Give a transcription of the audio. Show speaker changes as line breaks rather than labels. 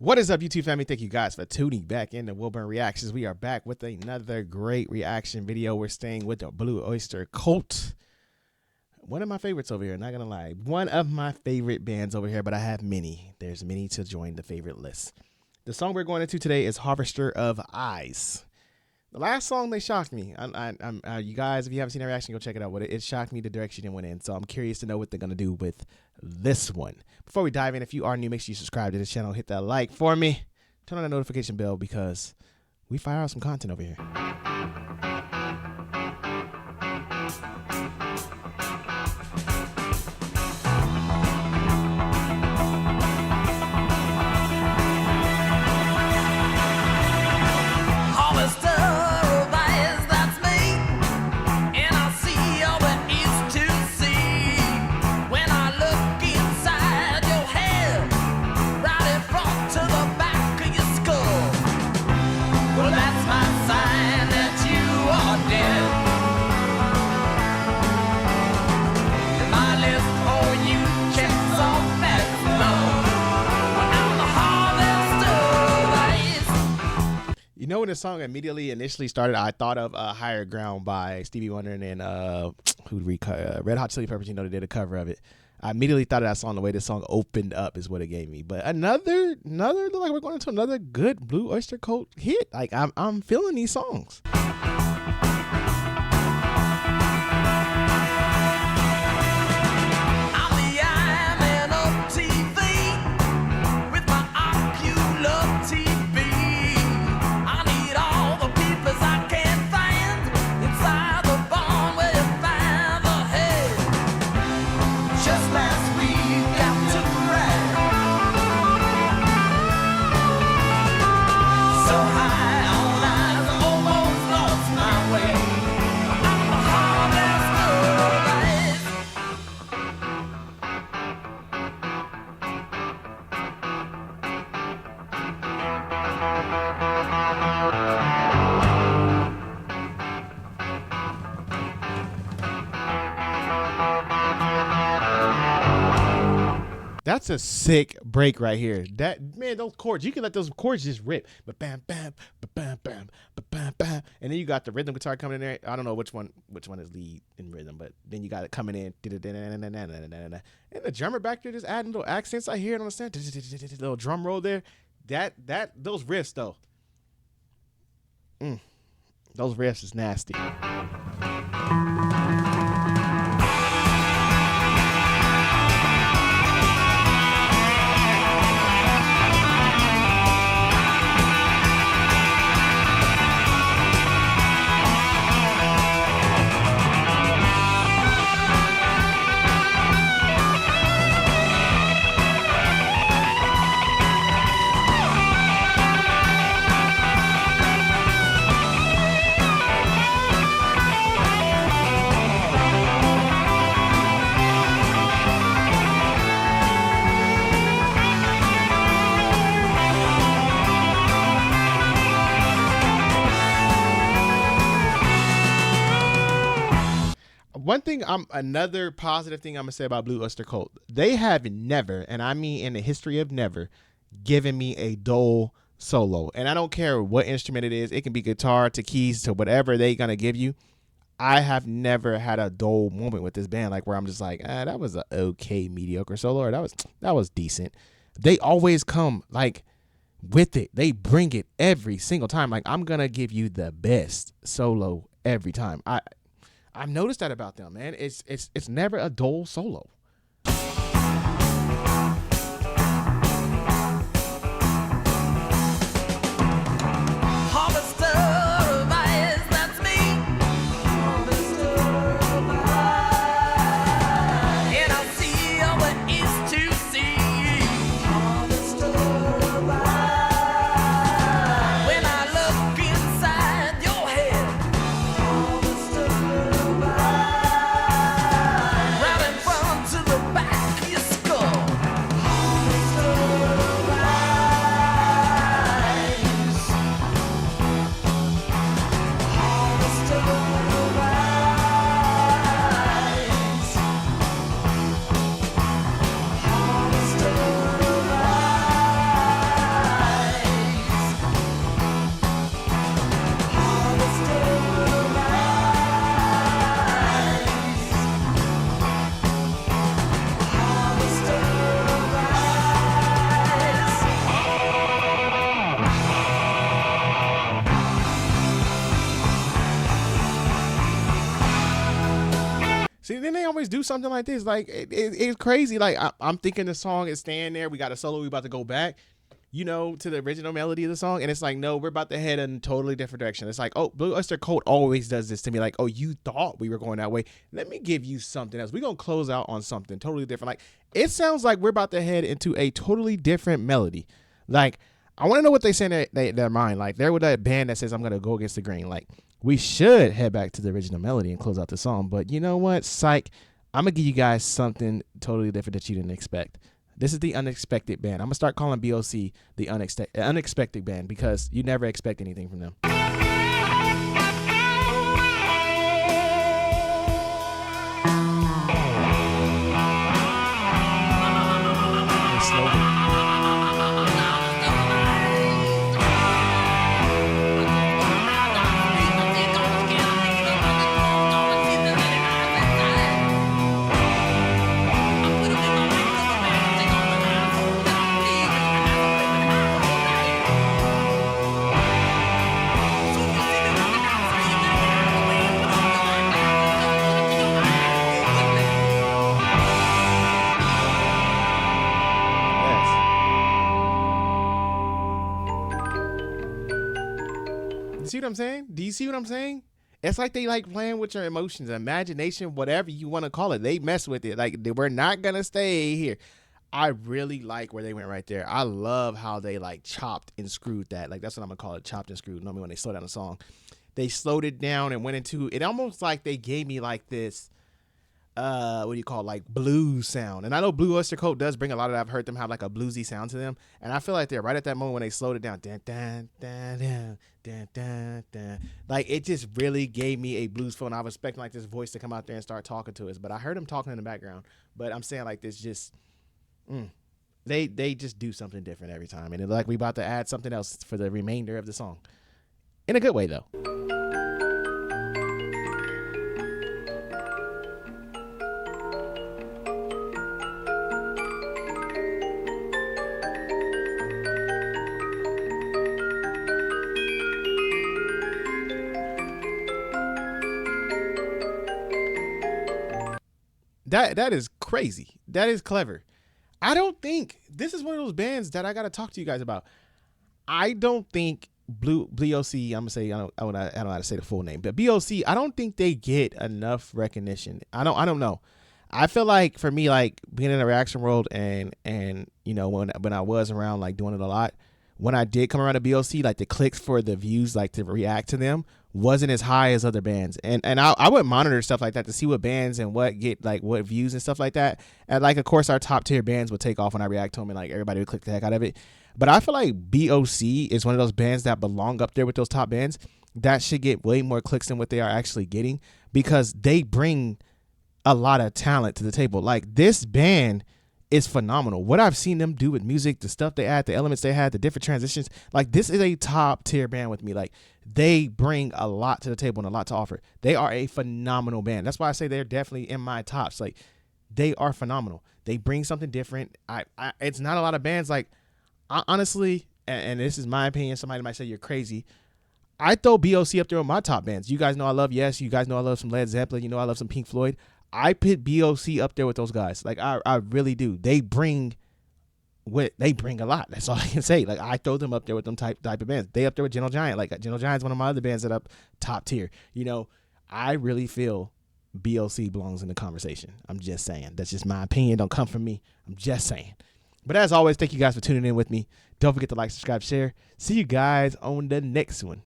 What is up, YouTube family? Thank you guys for tuning back into Wilburn Reactions. We are back with another great reaction video. We're staying with the Blue Oyster Cult. One of my favorites over here, not gonna lie. One of my favorite bands over here, but I have many. There's many to join the favorite list. The song we're going into today is Harvester of Eyes. The last song, they shocked me. You guys, if you haven't seen that reaction, go check it out. It shocked me the direction it went in. So I'm curious to know what they're going to do with this one. Before we dive in, if you are new, make sure you subscribe to the channel. Hit that like for me. Turn on the notification bell because we fire out some content over here. You know, when the song initially started, I thought of Higher Ground by Stevie Wonder and Red Hot Chili Peppers. You know, they did a cover of it. I immediately thought of that song. The way this song opened up is what it gave me. But another like we're going into another good Blue Oyster Cult hit. Like I'm feeling these songs. That's a sick break right here. Man, those chords, you can let those chords just rip. But bam, bam, bam, bam, bam, bam, and then you got the rhythm guitar coming in there. I don't know which one is lead in rhythm, but then you got it coming in, and the drummer back there just adding little accents. I hear it on the stand, little drum roll there. Those riffs though, those riffs is nasty. Another positive thing I'm gonna say about Blue Oyster Cult, they have never, and I mean in the history of never, given me a dull solo. And I don't care what instrument it is. It can be guitar to keys to whatever they gonna give you. I have never had a dull moment with this band, like where I'm just like, that was an okay mediocre solo, or that was decent. They always come like with it. They bring it every single time. Like, I'm gonna give you the best solo every time. I've noticed that about them, man. It's never a dull solo.
To
always do something like this. Like it's crazy. Like I'm thinking the song is staying there. We got a solo. We about to go back, you know, to the original melody of the song, and it's like, no, we're about to head in a totally different direction. It's like, oh, Blue Oyster Cult always does this to me. Like, oh, you thought we were going that way. Let me give you something else. We're gonna close out on something totally different. Like, it sounds like we're about to head into a totally different melody. Like, I want to know what they say in their mind. Like, they're with that band that says, I'm gonna go against the grain. Like, we should head back to the original melody and close out the song. But you know what? Psych. I'm going to give you guys something totally different that you didn't expect. This is the Unexpected Band. I'm going to start calling BOC the Unexpected Band because you never expect anything from them. See what I'm saying? Do you see what I'm saying? It's like they like playing with your emotions, imagination, whatever you want to call it. They mess with it. Like, we're not going to stay here. I really like where they went right there. I love how they like chopped and screwed that. Like, that's what I'm going to call it, chopped and screwed. Normally when they slow down a song, they slowed it down and went into it. Almost like they gave me like this, what do you call it? Like blues sound. And I know Blue Oyster Cult does bring a lot of that. I've heard them have like a bluesy sound to them. And I feel like they're right at that moment when they slowed it down. Dun, dun, dun, dun, dun, dun, dun. Like, it just really gave me a blues feel. And I was expecting like this voice to come out there and start talking to us. But I heard him talking in the background. But I'm saying like this just, they just do something different every time. And it's like we about to add something else for the remainder of the song. In a good way though. That is crazy. That is clever. I don't think this is one of those bands that I got to talk to you guys about. I don't think BOC, I'm gonna say, I don't know how to say the full name, but BOC, I don't think they get enough recognition. I don't know. I feel like for me, like being in the reaction world and you know, when I was around like doing it a lot, when I did come around to BOC, like the clicks for the views, like to react to them, wasn't as high as other bands. And I would monitor stuff like that to see what bands and what get like what views and stuff like that. And like, of course, our top tier bands would take off when I react to them and like everybody would click the heck out of it. But I feel like BOC is one of those bands that belong up there with those top bands that should get way more clicks than what they are actually getting because they bring a lot of talent to the table. Like, this band is phenomenal. What I've seen them do with music, the stuff they add, the elements they had, the different transitions, like this is a top tier band with me. Like, they bring a lot to the table and a lot to offer. They are a phenomenal band. That's why I say they're definitely in my tops. Like, they are phenomenal. They bring something different. It's not a lot of bands. Like, honestly, and this is my opinion, somebody might say you're crazy, I throw BOC up there with my top bands. You guys know I love Yes. You guys know I love some Led Zeppelin. You know I love some Pink Floyd. I put BOC up there with those guys. Like, I really do. They bring a lot. That's all I can say. Like, I throw them up there with them type of bands. They up there with Gentle Giant. Like, Gentle Giant's one of my other bands that up top tier. You know, I really feel BOC belongs in the conversation. I'm just saying. That's just my opinion. Don't come from me. I'm just saying. But as always, thank you guys for tuning in with me. Don't forget to like, subscribe, share. See you guys on the next one.